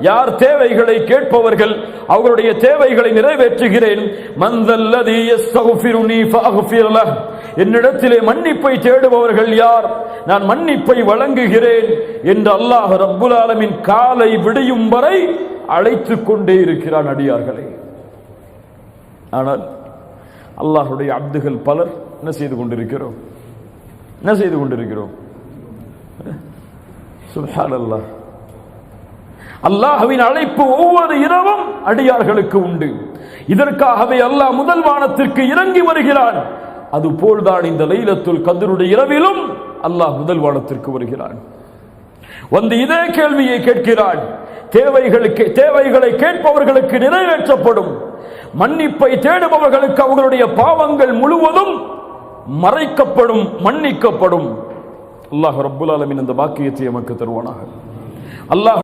யார் தேவைகளை கேட்பவர்கள் அவர்களுடைய தேவைகளை நிறைவேற்றுகிறேன். மன்தல்லதி யஸ்தக்ஃபிருனி ஃபஅக்ஃபிர் லஹ், என்னிடத்திலே மன்னிப்பை தேடுபவர்கள் யார், நான் மன்னிப்பை வழங்குகிறேன் என்று அல்லாஹ் ரப்புல் ஆலமீன் காலை விடியும் வரை அழைத்துக் கொண்டே இருக்கிறான் அடியார்களை. ஆனால் அல்லாஹ்வுடைய அப்துகள் பலர் என்ன செய்து கொண்டிருக்கிறோம்? சுப்ஹானல்லாஹ். அல்லாஹ்வின் அழைப்பு ஒவ்வொரு இரவும் அடியார்களுக்கு உண்டு. இதற்காகவே அல்லாஹ் முதல் வானத்திற்கு இறங்கி வருகிறான். அதுபோல்தான் இந்த லைலத்துல் கத்ருடைய இரவிலும் அல்லாஹ் முதல் வானத்திற்கு வருகிறான். வந்து இதே கேள்வியை கேட்கிறான். தேவைகளை கேட்பவர்களுக்கு நிறைவேற்றப்படும், மன்னிப்பை தேடுபவர்களுக்கு அவர்களுடைய பாவங்கள் முழுவதும் மறைக்கப்படும், மன்னிக்கப்படும். அல்லாஹ் ரப்புல் ஆலமீன் அந்த பாக்கியத்தை நமக்கு தருவானாக. அல்லாஹ்